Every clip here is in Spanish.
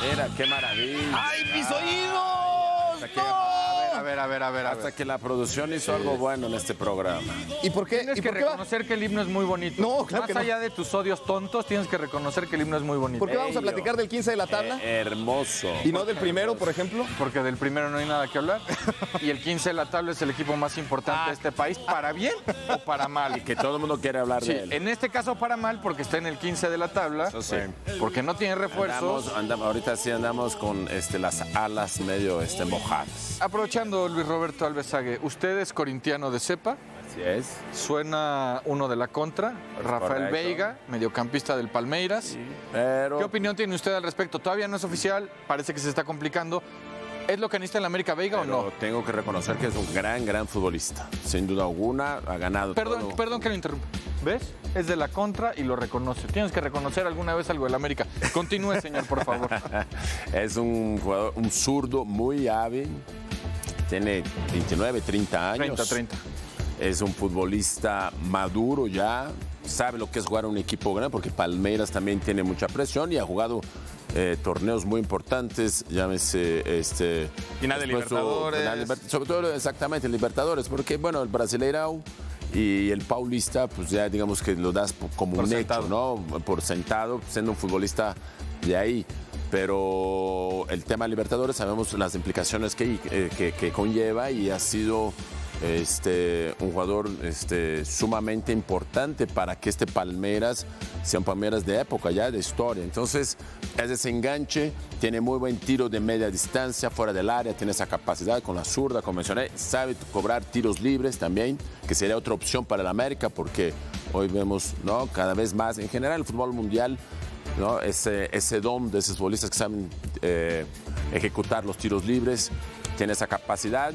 Mira, qué maravilla. ¡Ay, mis oídos! A ver. Hasta que la producción hizo algo bueno en este programa. ¿Y por qué? Tienes ¿Y que por qué va? reconocer que el himno es muy bonito. No, claro Más que no. allá de tus odios tontos, tienes que reconocer que el himno es muy bonito. ¿Por qué vamos a platicar del 15 de la tabla? Hermoso. ¿Y no del primero, por ejemplo? Porque del primero no hay nada que hablar. Y el 15 de la tabla es el equipo más importante de este país, ¿para bien o para mal? Que todo el mundo quiere hablar Sí, de él. en este caso para mal porque está en el 15 de la tabla, Eso sí. porque no tiene refuerzos. Ahorita sí andamos con las alas medio mojadas. Aprovechando, Luis Roberto Alves Sague, usted es corintiano de cepa, Así es. suena uno de la contra, Rafael Correcto. Veiga, mediocampista del Palmeiras. Pero ¿Qué opinión tiene usted al respecto? Todavía no es oficial, parece que se está complicando. ¿Es lo que necesita el América Veiga o no? tengo que reconocer que es un gran futbolista. Sin duda alguna, ha ganado todo. Perdón que lo interrumpa. ¿Ves? Es de la contra y lo reconoce. Tienes que reconocer alguna vez algo del América. Continúe, señor, por favor. Es un jugador, un zurdo muy hábil. Tiene 29, 30 años. 30. Es un futbolista maduro ya. Sabe lo que es jugar a un equipo grande porque Palmeiras también tiene mucha presión y ha jugado torneos muy importantes, llámese Final de después Libertadores. sobre todo exactamente Libertadores, porque bueno, el Brasileirão y el Paulista, pues ya digamos que lo das como Por un sentado. hecho, ¿no? Por sentado, siendo un futbolista de ahí. Pero el tema Libertadores sabemos las implicaciones que conlleva y ha sido un jugador sumamente importante para que este Palmeiras sea un Palmeiras de época ya, de historia. Entonces, es ese enganche, tiene muy buen tiro de media distancia, fuera del área, tiene esa capacidad con la zurda, como mencioné, sabe cobrar tiros libres también, que sería otra opción para el América, porque hoy vemos, ¿no?, cada vez más, en general, el fútbol mundial, ¿no?, ese don de esos futbolistas que saben ejecutar los tiros libres, tiene esa capacidad.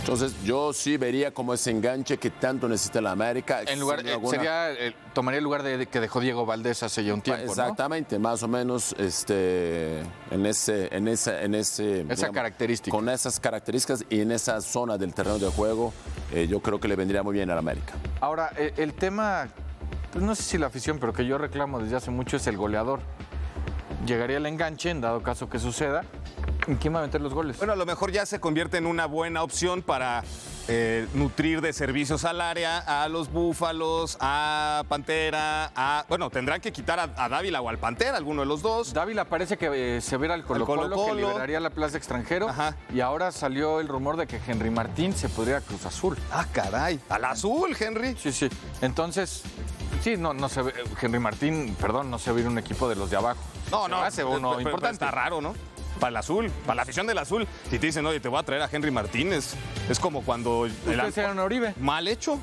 Entonces, yo sí vería como ese enganche que tanto necesita la América. En lugar, tomaría el lugar que dejó Diego Valdés hace ya un tiempo, exactamente, más o menos en esa digamos, característica. Con esas características y en esa zona del terreno de juego, yo creo que le vendría muy bien a la América. Ahora, el tema, pues no sé si la afición, pero que yo reclamo desde hace mucho es el goleador. Llegaría el enganche, en dado caso que suceda. ¿En quién va a meter los goles? Bueno, a lo mejor ya se convierte en una buena opción para nutrir de servicios al área a los Búfalos, a Pantera, bueno, tendrán que quitar a Dávila o al Pantera, alguno de los dos. Dávila parece que se verá al Colo-Colo, que liberaría la plaza extranjero. Ajá. Y ahora salió el rumor de que Henry Martín se podría ir a Cruz Azul. Ah, caray. Al azul, Henry. Sí. Entonces, sí, no se ve, Henry Martín, perdón, no se ve ir un equipo de los de abajo. No, Se hace uno pero importante. está raro, ¿no? Para el azul, para la afición del azul. Si te dicen, oye, te voy a traer a Henry Martínez, es como cuando... ¿Ustedes eran Oribe? Mal hecho.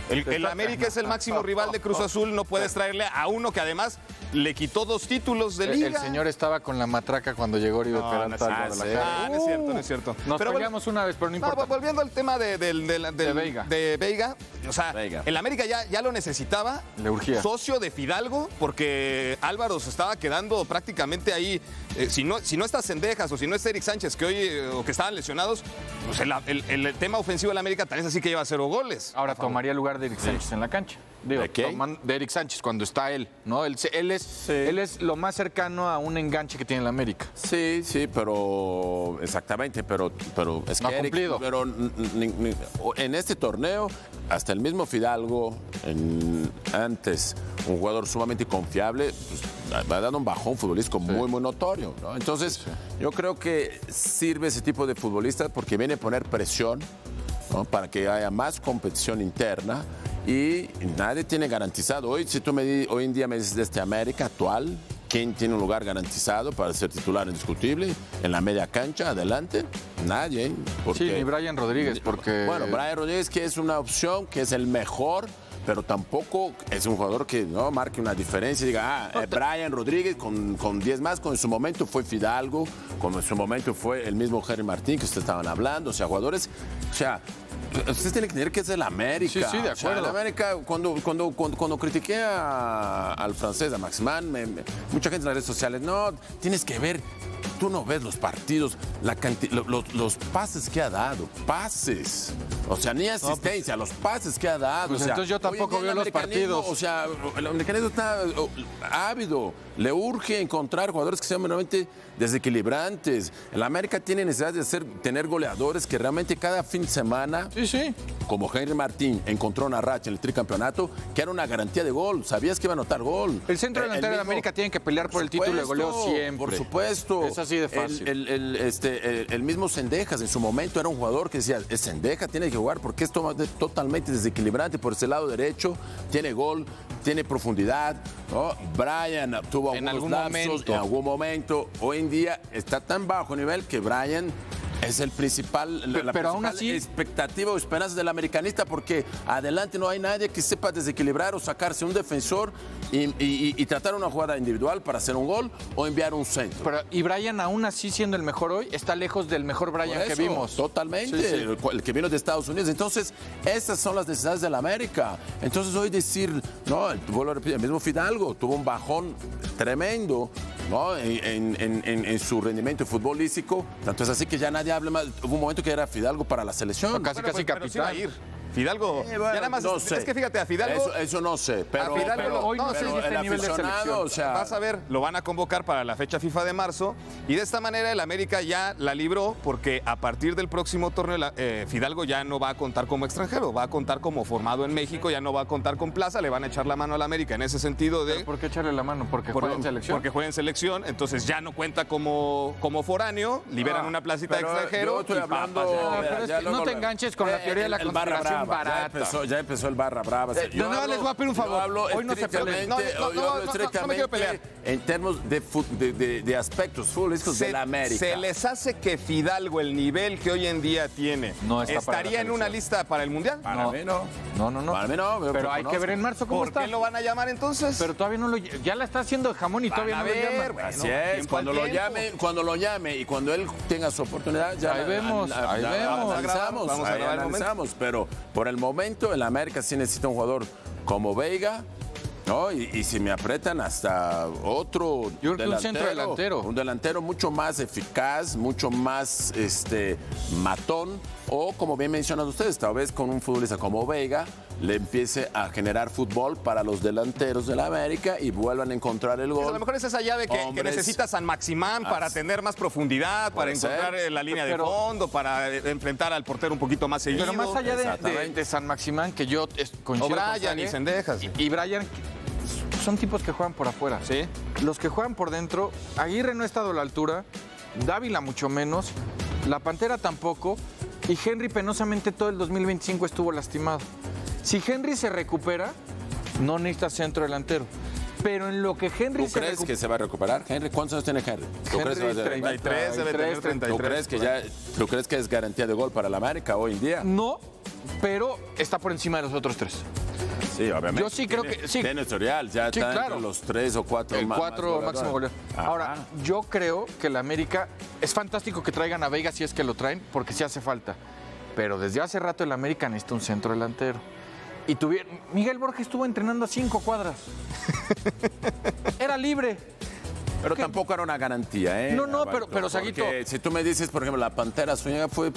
El América es el máximo rival de Cruz Azul, no puedes traerle a uno que además le quitó 2 títulos de liga. El señor estaba con la matraca cuando llegó Oribe Peralta al Guadalajara. no es cierto. Nos Pero peleamos una vez, pero no importa. Volviendo al tema de Veiga. De Veiga, o sea, Veiga. el América ya lo necesitaba. Le urgía. Socio de Fidalgo, porque Álvaro se estaba quedando prácticamente ahí. Si no está Cendejas o si no es Eric Sánchez, que hoy o que estaban lesionados, pues el tema ofensivo del América tal vez así que lleva 0 goles. Ahora tomaría el lugar de Eric Sánchez en la cancha. Digo, ¿De qué? de Eric Sánchez, cuando está él, ¿no? Él es lo más cercano a un enganche que tiene el América. Sí, pero exactamente, pero es No que ha cumplido. Pero en este torneo, hasta el mismo Fidalgo, antes un jugador sumamente confiable, pues, va dando un bajón futbolístico muy notorio, ¿no? Entonces, yo creo que sirve ese tipo de futbolista porque viene a poner presión, ¿no?, para que haya más competición interna y nadie tiene garantizado. Hoy en día me dices de este América actual, ¿quién tiene un lugar garantizado para ser titular indiscutible en la media cancha, adelante? Nadie. Sí, ni Brian Rodríguez, porque... Bueno, Brian Rodríguez, que es una opción, que es el mejor, pero tampoco es un jugador que no marque una diferencia y diga, Brian Rodríguez con 10 más, como en su momento fue Fidalgo, como en su momento fue el mismo Henry Martín que ustedes estaban hablando, o sea, jugadores, o sea, ustedes tienen que entender que es el América. Sí, de acuerdo. O sea, el América, cuando critiqué al francés, a Maximan, mucha gente en las redes sociales, no, tienes que ver, tú no ves los partidos, los pases que ha dado, pases. O sea, ni asistencia, los pases que ha dado. Pues o sea, entonces yo tampoco veo los partidos. O sea, el americanismo está ávido. Le urge encontrar jugadores que sean realmente desequilibrantes. El América tiene necesidad de tener goleadores que realmente cada fin de semana, Sí. como Henry Martín, encontró una racha en el tricampeonato que era una garantía de gol. Sabías que iba a anotar gol. El centro delantero de mismo- América tiene que pelear por el título de goleo siempre. Por supuesto. Es así de fácil. El mismo Cendejas en su momento era un jugador que decía, Cendejas tiene que jugar porque es totalmente desequilibrante por ese lado derecho, tiene gol, tiene profundidad, ¿no? Brian tuvo En algunos algún lapsos momento. en algún momento. Hoy en día está tan bajo nivel que Brian es el principal, la Pero aún principal así- expectativa o esperanza del americanista, porque adelante no hay nadie que sepa desequilibrar o sacarse un defensor y tratar una jugada individual para hacer un gol o enviar un centro. Y Brian, aún así siendo el mejor hoy, está lejos del mejor Brian Por que eso, vimos. Totalmente, Sí, sí. El que vino de Estados Unidos. Entonces, esas son las necesidades de la América. Entonces, hoy decir, no, vuelvo a repetir, el mismo Fidalgo tuvo un bajón tremendo, ¿no? en su rendimiento futbolístico. Tanto es así que ya nadie habla más. Hubo un momento que era Fidalgo para la selección. Casi Pero sí va a capitán. ir. Fidalgo, Bueno, ya nada más, no sé. es que fíjate, a Fidalgo... Eso no sé, pero, A Fidalgo pero- hoy no sé pero si está el a nivel de aficionado, selección. o sea, Vas a ver, lo van a convocar para la fecha FIFA de marzo y de esta manera el América ya la libró porque a partir del próximo torneo Fidalgo ya no va a contar como extranjero, va a contar como formado en México, ya no va a contar con plaza, le van a echar la mano al América en ese sentido de... ¿Por qué echarle la mano? ¿Porque juega en selección? Porque juega en selección, entonces ya no cuenta como foráneo, liberan una placita de pero extranjero. yo estoy y hablando, papas, ya. No, pero es que no te enganches con la teoría de la el barra conspiración brava, barata. Ya empezó el barra brava. de nada les voy a pedir un favor. Yo hablo Hoy no se peleen. No, yo hablo no me quiero pelear. en términos de aspectos futbolísticos de la América. Se les hace que Fidalgo, el nivel que hoy en día tiene, No está para la estaría en una selección. lista para el Mundial. Para mí no. No. Para mí no. yo Pero hay conozco. que ver en marzo cómo ¿Por está. qué lo van a llamar entonces? Pero todavía no lo... Ya la está haciendo de jamón y todavía no lo llama. Así es, cuando lo llame y cuando él tenga su oportunidad, ya Ahí vemos, ahí vemos. Analizamos, Vamos a ahí grabar el analizamos, pero por el momento el América sí necesita un jugador como Veiga, ¿no? Y si me apretan hasta otro Yo creo que un centro delantero. Un delantero mucho más eficaz, mucho más matón, o como bien mencionan ustedes, tal vez con un futbolista como Veiga le empiece a generar fútbol para los delanteros de la América y vuelvan a encontrar el gol. A lo mejor es esa llave que Hombres. necesita San Maximán para tener más profundidad, para Puede ser. encontrar la línea de Pero- fondo, para enfrentar al portero un poquito más seguido. Pero más allá Exactamente. de San Maximán, que yo O coincido con Brian y Sague, Cendejas. y Brian, son tipos que juegan por afuera. Sí. Los que juegan por dentro, Aguirre no ha estado a la altura, Dávila mucho menos, la Pantera tampoco, y Henry penosamente todo el 2025 estuvo lastimado. Si Henry se recupera, no necesita centro delantero. Pero en lo que Henry ¿Tú se crees que se va a recuperar? Henry, ¿cuántos años tiene Henry? ¿Tú crees que va a ser- 33, debe tener 33. ¿Tú crees que es garantía de gol para el América hoy en día? No, pero está por encima de los otros tres. Sí, obviamente. Yo sí creo que sí. Tiene historial, ya Sí, está claro. entre los 3 o 4 El 4 máximo goleador. Ajá. Ahora, yo creo que la América es fantástico que traigan a Veiga si es que lo traen, porque sí hace falta. Pero desde hace rato el América necesita un centro delantero. Y Miguel Borges estuvo entrenando a 5 cuadras. Era libre. Pero tampoco era una garantía, ¿eh? No, no, Alberto? pero, Saguito- Porque si tú me dices, por ejemplo, la Pantera Zúñiga fue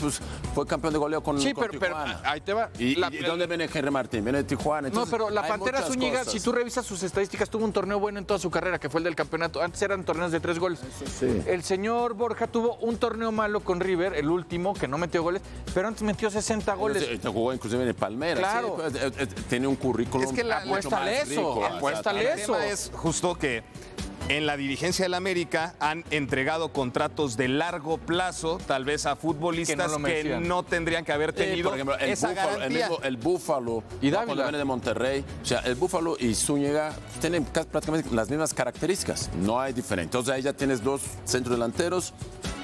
campeón de goleo con Sí, con pero Tijuana. ahí te va. ¿Y dónde viene Henry Martín? Viene de Tijuana. No, Entonces, pero la hay Pantera muchas Zúñiga, cosas. si tú revisas sus estadísticas, tuvo un torneo bueno en toda su carrera, que fue el del campeonato. Antes eran torneos de 3 goles. sí. El señor Borja tuvo un torneo malo con River, el último, que no metió goles, pero antes metió 60 goles. Te jugó inclusive en Palmeiras. Claro. Sí, tiene un currículum. Es que la- mucho apuéstale más eso, rico. apuéstale El eso. tema es justo que en la dirigencia del América han entregado contratos de largo plazo, tal vez a futbolistas Que no lo que merecían. no tendrían que haber Sí, tenido por ejemplo, esa garantía. el Búfalo, Y ¿no? Dávila. Cuando viene de Monterrey, o sea, el Búfalo y Zúñiga tienen prácticamente las mismas características, no hay diferencia. Entonces ahí ya tienes dos centrodelanteros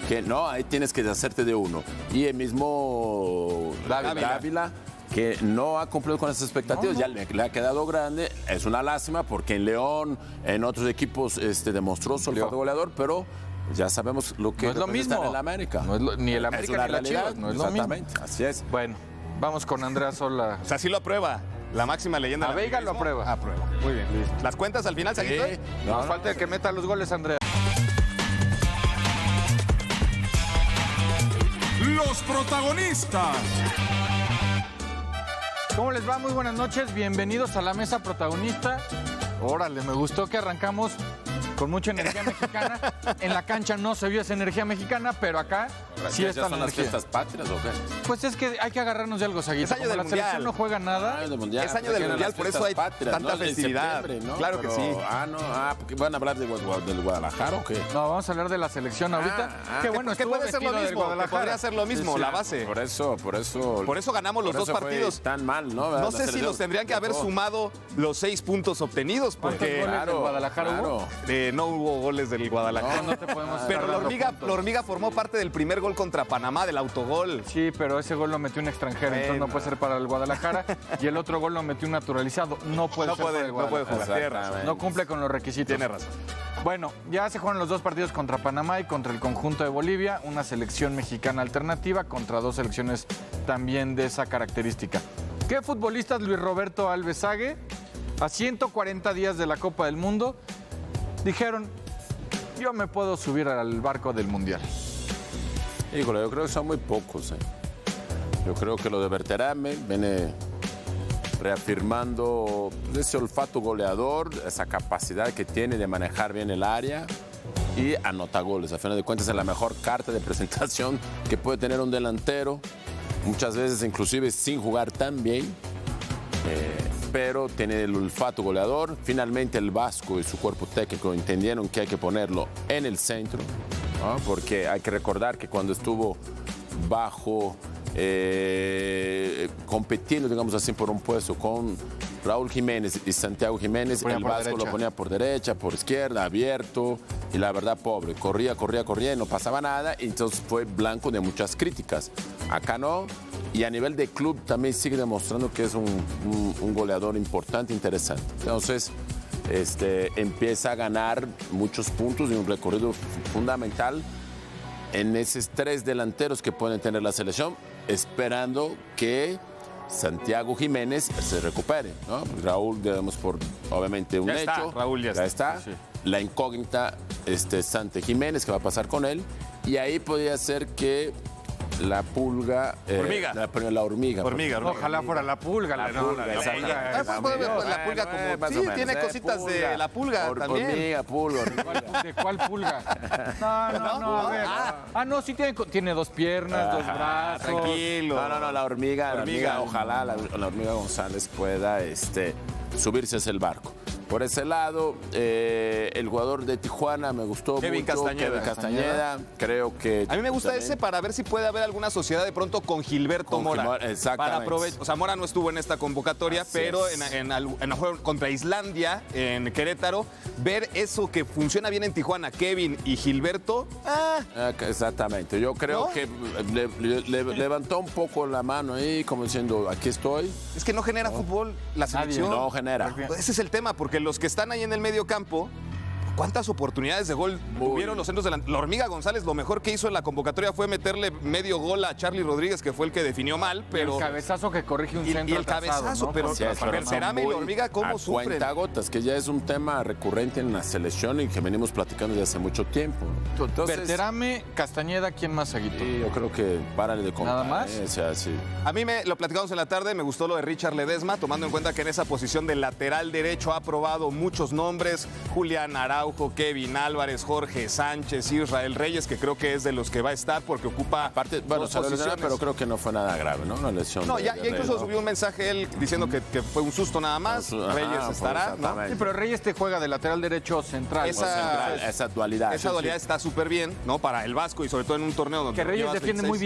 que no, ahí tienes que deshacerte de uno. Y el mismo Dávila, que no ha cumplido con esas expectativas, ya le ha quedado grande. Es una lástima porque en León, en otros equipos demostró su olfato goleador, pero ya sabemos lo que No es lo representa mismo. en el América. No es ni el Es América una ni la realidad, Chivas, no es lo mismo. exactamente, así es. Bueno, vamos con Andrea Sola. O sea, sí lo aprueba. La máxima leyenda. A del Veiga lo americanismo. aprueba. Aprueba. Muy bien. ¿Las cuentas al final, Saguito? Nos falta el que meta los goles, Andrea. los protagonistas. ¿Cómo les va? Muy buenas noches, bienvenidos a la mesa protagonista. Órale, me gustó que arrancamos con mucha energía mexicana. En la cancha no se vio esa energía mexicana, pero acá sí está la son las energía. fiestas patrias o qué? Pues es que hay que agarrarnos de algo, Saguito. Es año Como del la mundial. selección no juega nada. De mundial. Es año del Eran mundial, las por eso fiestas hay patrias, tanta ¿no? En festividad. septiembre, ¿no? Claro que Pero- sí. porque van a hablar del Guadalajara o qué. No, vamos a hablar de la selección ahorita. Qué bueno, que estuvo puede ser lo vestido del mismo, que Guadalajara. podría ser lo mismo, la base. Por eso ganamos los por dos eso fue partidos. tan mal, ¿no? No sé si nos tendrían que haber sumado los 6 puntos obtenidos, ¿Cuántos porque goles del Guadalajara hubo? no hubo goles del Guadalajara. No te podemos Pero estar la dando hormiga, puntos. la hormiga formó parte del primer gol contra Panamá, del autogol. Sí, pero ese gol lo metió un extranjero, entonces no puede ser para el Guadalajara. Y el otro gol lo metió un naturalizado. No puede No ser para puede, el no puede Guadalajara. jugar. Tiene razón. No cumple con los requisitos. Tiene razón. Bueno, ya se juegan los dos partidos contra Panamá y contra el conjunto de Bolivia, una selección mexicana alternativa contra dos selecciones también de esa característica. ¿Qué futbolistas Luis Roberto Alves Sague, a 140 días de la Copa del Mundo, dijeron, yo me puedo subir al barco del Mundial? Híjole, yo creo que son muy pocos. Yo creo que lo de Berterame viene reafirmando ese olfato goleador, esa capacidad que tiene de manejar bien el área y anota goles. A final de cuentas es la mejor carta de presentación que puede tener un delantero, muchas veces inclusive sin jugar tan bien, pero tiene el olfato goleador. Finalmente el Vasco y su cuerpo técnico entendieron que hay que ponerlo en el centro, ¿no? Porque hay que recordar que cuando estuvo bajo, compitiendo, digamos así, por un puesto con Raúl Jiménez y Santiago Jiménez, Ponía el por Vasco derecha. lo ponía por derecha, por izquierda, abierto, y la verdad, pobre, corría y no pasaba nada, y entonces fue blanco de muchas críticas. Acá no, y a nivel de club también sigue demostrando que es un goleador importante, interesante. Entonces, empieza a ganar muchos puntos y un recorrido fundamental en esos tres delanteros que pueden tener la selección, esperando que Santiago Jiménez se recupere, ¿no? Raúl, digamos, por obviamente un Ya está, hecho. Raúl ya está. Sí. La incógnita, Santi Jiménez, que va a pasar con él. Y ahí podría ser que la pulga. Hormiga. La hormiga. Hormiga. Ojalá fuera la pulga. La pulga, exactamente. La pulga como... más Sí, o menos, tiene cositas de la pulga también. Hormiga, pulga. ¿De cuál pulga? No, a ver. No, sí tiene dos piernas, dos brazos. Tranquilo. No, la hormiga, ojalá la hormiga González pueda subirse hacia el barco. Por ese lado, el jugador de Tijuana me gustó Kevin mucho. Castañeda. Kevin Castañeda. Creo que... A mí me gusta también- ese para ver si puede haber alguna sociedad de pronto con Gilberto Con Mora. Gilberto, exactamente. O sea, Mora no estuvo en esta convocatoria, Así pero es. en el juego contra Islandia, en Querétaro, ver eso que funciona bien en Tijuana, Kevin y Gilberto. Exactamente. Yo creo ¿No? que levantó un poco la mano ahí, como diciendo, aquí estoy. Es que no genera fútbol la selección. No genera. Pues ese es el tema, porque los que están ahí en el medio campo, ¿cuántas oportunidades de gol tuvieron los centros delanteros? La hormiga González, lo mejor que hizo en la convocatoria fue meterle medio gol a Charlie Rodríguez, que fue el que definió mal, pero... El cabezazo que corrige un Y centro el atrasado, cabezazo, ¿no? pero Porque- Berterame y la hormiga, ¿cómo sufren? Cuentagotas, que ya es un tema recurrente en la selección y que venimos platicando desde hace mucho tiempo. Entonces, Berterame, Castañeda, ¿quién más, Saguito? sí, yo creo que párale de contar. ¿Nada más? O sea, sí. A mí lo platicamos en la tarde, me gustó lo de Richard Ledesma, tomando en cuenta que en esa posición de lateral derecho ha probado muchos nombres, Julián Araujo, Kevin Álvarez, Jorge Sánchez, Israel Reyes, que creo que es de los que va a estar porque ocupa Aparte, bueno, dos se lesionó, posiciones. pero creo que no fue nada grave, ¿no? Una lesión. No, de- ya de incluso Rey, ¿no? subió un mensaje él diciendo que fue un susto nada más, Reyes estará, ¿no? Sí, pero Reyes te juega de lateral derecho central. Esa- Central, esa dualidad. Esa dualidad está súper bien, ¿no? Para el Vasco y sobre todo en un torneo donde Que Reyes llevas defiende 26. muy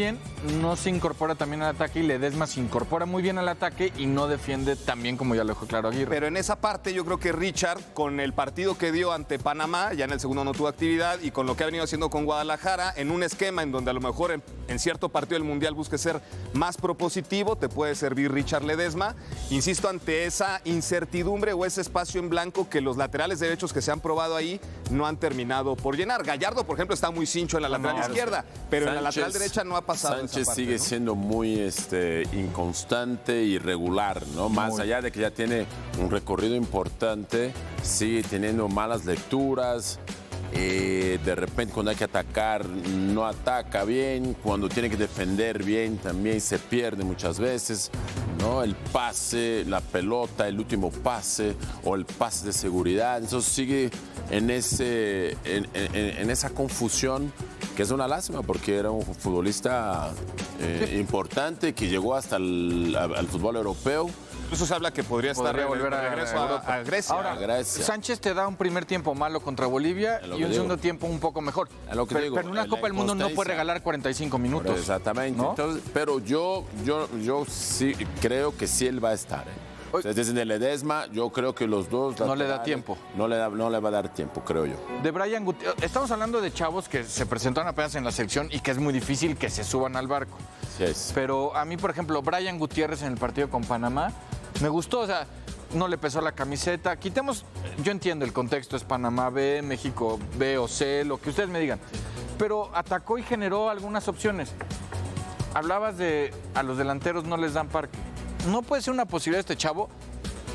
bien, no se incorpora también al ataque y Ledesma se incorpora muy bien al ataque y no defiende tan bien como ya lo dejó claro Aguirre. Pero en esa parte yo creo que Richard, con el partido que dio ante Panamá, ya en el segundo no tuvo actividad, y con lo que ha venido haciendo con Guadalajara, en un esquema en donde a lo mejor en cierto partido del Mundial busque ser más propositivo, te puede servir Richard Ledesma. Insisto, ante esa incertidumbre o ese espacio en blanco que los laterales derechos que se han probado ahí no han terminado por llenar. Gallardo, por ejemplo, está muy cincho en la lateral izquierda, pero en la lateral derecha no ha pasado Sánchez esa parte, sigue ¿no? siendo muy inconstante y irregular, ¿no? Más allá de que ya tiene un recorrido importante, sigue teniendo malas lecturas. De repente cuando hay que atacar no ataca bien, cuando tiene que defender bien también se pierde muchas veces, ¿no? El pase, la pelota, el último pase o el pase de seguridad, entonces sigue en esa confusión, que es una lástima porque era un futbolista importante que llegó hasta al fútbol europeo. Incluso se habla que podría volver de regreso a Grecia. Ahora, Grecia. Sánchez te da un primer tiempo malo contra Bolivia y un segundo tiempo un poco mejor. Pero en una Copa del Mundo no puede regalar 45 minutos. Exactamente. ¿No? Entonces, pero yo sí creo que sí él va a estar. O sea, desde el Ledesma, yo creo que los dos... No le da tiempo. No le va a dar tiempo, creo yo. De Brian Gutiérrez, estamos hablando de chavos que se presentaron apenas en la selección y que es muy difícil que se suban al barco. Sí es. Pero a mí, por ejemplo, Brian Gutiérrez en el partido con Panamá, me gustó, o sea, no le pesó la camiseta. Quitemos, yo entiendo el contexto, es Panamá B, México B o C, lo que ustedes me digan. Pero atacó y generó algunas opciones. Hablabas de a los delanteros no les dan parque. No puede ser una posibilidad este chavo,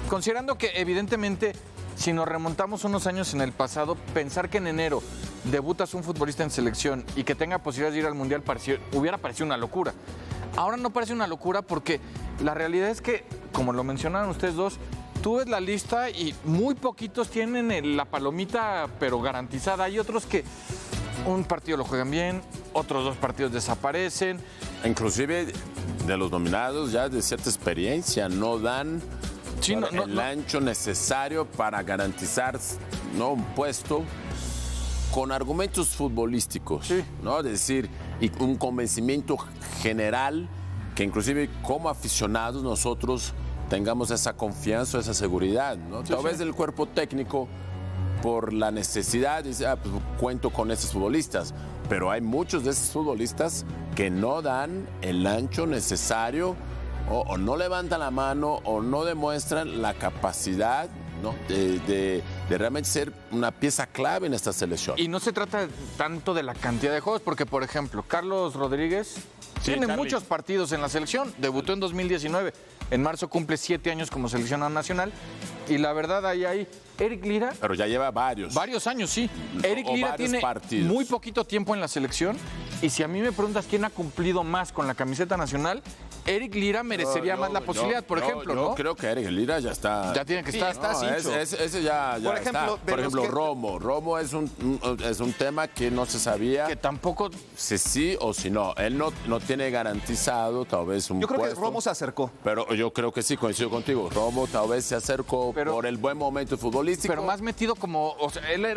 considerando que evidentemente, si nos remontamos unos años en el pasado, pensar que en enero debutas un futbolista en selección y que tenga posibilidades de ir al Mundial hubiera parecido una locura. Ahora no parece una locura porque la realidad es que, como lo mencionaron ustedes dos, tú ves la lista y muy poquitos tienen la palomita, pero garantizada. Hay otros que un partido lo juegan bien, otros 2 partidos desaparecen. Inclusive de los nominados ya de cierta experiencia no dan el ancho necesario para garantizar, ¿no?, un puesto con argumentos futbolísticos, sí, ¿no? Es decir, y un convencimiento general que inclusive como aficionados nosotros tengamos esa confianza, esa seguridad, ¿no? Sí, tal vez el cuerpo técnico por la necesidad dice, pues, cuento con estos futbolistas, pero hay muchos de esos futbolistas que no dan el ancho necesario o no levantan la mano o no demuestran la capacidad, ¿no?, de realmente ser una pieza clave en esta selección. Y no se trata tanto de la cantidad de juegos, porque, por ejemplo, Carlos Rodríguez tiene muchos partidos en la selección, debutó en 2019, en marzo cumple 7 años como seleccionado nacional, y la verdad ahí hay Eric Lira. Pero ya lleva varios. Varios años, sí. Eric Lira tiene muy poquito tiempo en la selección, y si a mí me preguntas quién ha cumplido más con la camiseta nacional, Eric Lira merecería más la posibilidad, por ejemplo, ¿no? Yo creo que Eric Lira ya está... Ya tiene que estar. Ese ya por ejemplo, está. Por ejemplo, Romo es un tema que no se sabía. Que tampoco... Si sí o si no. Él no tiene garantizado tal vez un Yo creo puesto, que Romo se acercó. Pero yo creo que sí, coincido contigo. Romo tal vez se acercó por el buen momento futbolístico. Pero más metido como... O sea, él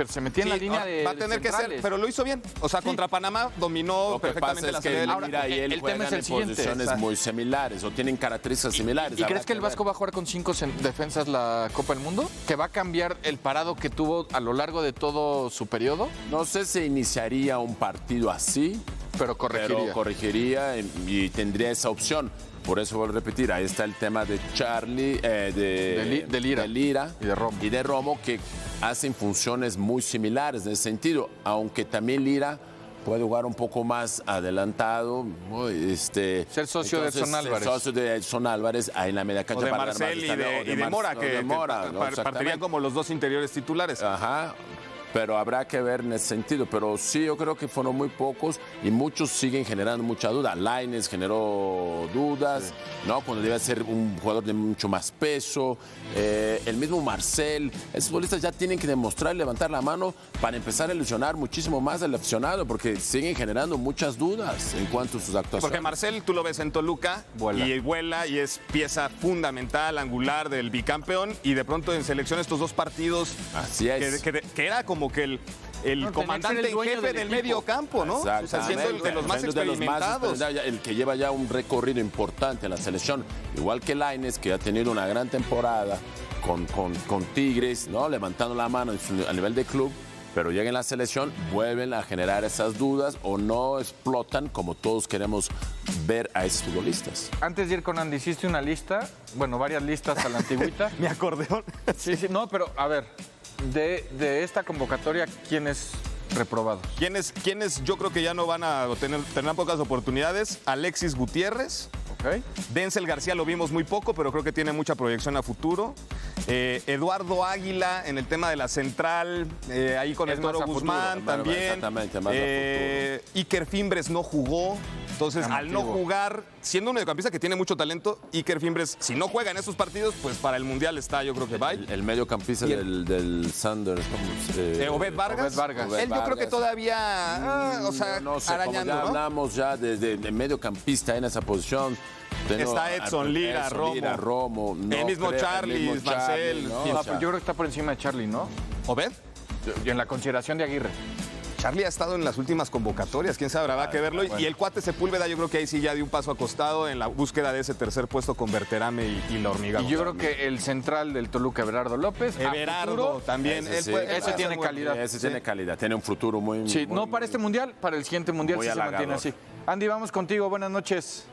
se metía en la línea de va a tener que centrales. ser, pero lo hizo bien. O sea, contra Panamá dominó perfectamente la serie. Ahora, y él el tema es el siguiente. Posiciones muy similares o tienen características similares. ¿Y crees que el Vasco va a jugar con 5 defensas la Copa del Mundo? ¿Que va a cambiar el parado que tuvo a lo largo de todo su periodo? No sé si iniciaría un partido así, pero corregiría y tendría esa opción. Por eso vuelvo a repetir, ahí está el tema de Charlie, de Lira y de Romo, que hacen funciones muy similares en ese sentido, aunque también Lira puede jugar un poco más adelantado, ser socio de Edson Álvarez. Ser socio de Edson Álvarez ahí en la media cancha. O de Marcel y de Mora, que partirían como los 2 interiores titulares. Ajá. Pero habrá que ver en ese sentido. Pero sí, yo creo que fueron muy pocos y muchos siguen generando mucha duda. Lainez generó dudas, ¿no? Cuando debe ser un jugador de mucho más peso. El mismo Marcel. Esos futbolistas ya tienen que demostrar y levantar la mano para empezar a ilusionar muchísimo más al aficionado, porque siguen generando muchas dudas en cuanto a sus actuaciones. Porque Marcel, tú lo ves en Toluca y vuela y es pieza fundamental, angular del bicampeón, y de pronto en selección estos 2 partidos. Así es. Que era como que el comandante en jefe del medio campo, ¿no? O sea, siendo el de los más experimentados. El que lleva ya un recorrido importante en la selección. Igual que Lainez, que ha tenido una gran temporada con Tigres, ¿no? Levantando la mano a nivel de club. Pero llegan a la selección, vuelven a generar esas dudas o no explotan como todos queremos ver a esos futbolistas. Antes de ir con Andy, hiciste una lista, bueno, varias listas a la antigüita. Mi acordeón. Sí, no, pero a ver, de esta convocatoria, ¿quiénes reprobados? ¿Quiénes yo creo que ya no van a tener pocas oportunidades? Alexis Gutiérrez. Okay. Denzel García lo vimos muy poco, pero creo que tiene mucha proyección a futuro. Eduardo Águila en el tema de la central, ahí con Es el Toro más a Guzmán futuro. también. Exactamente, más a futuro. Iker Fimbres no jugó. Entonces, al no Llamativo. jugar, siendo un mediocampista que tiene mucho talento, Iker Fimbres, si no juega en esos partidos, pues para el Mundial está, yo creo que va. El mediocampista Y el- del Sanders, ¿cómo Obed Vargas. Obed Vargas. Él yo creo que Vargas. todavía, o sea, no sé, arañando, como ya ¿no? hablamos ya de mediocampista en esa posición. Está Edson, Lira, Romo. no El mismo creo, Charlie, mismo Marcel, ¿no? sí, Ah, O sea, pues yo creo que está por encima de Charlie, ¿no? ¿Obed? Y en la consideración de Aguirre. Charlie ha estado en las últimas convocatorias, quién sabe, habrá que verlo. Y el cuate Sepúlveda, yo creo que ahí sí ya dio un paso acostado en la búsqueda de ese tercer puesto con Berterame y la hormiga. Y yo creo que el central del Toluca, Everardo López. a Everardo futuro, también. ese sí. él Ese puede tiene ser buen- calidad. Ese tiene calidad, tiene un futuro muy... Sí, muy- no para este mundial, para el siguiente mundial muy sí se mantiene halagador. así. Andy, vamos contigo, buenas noches.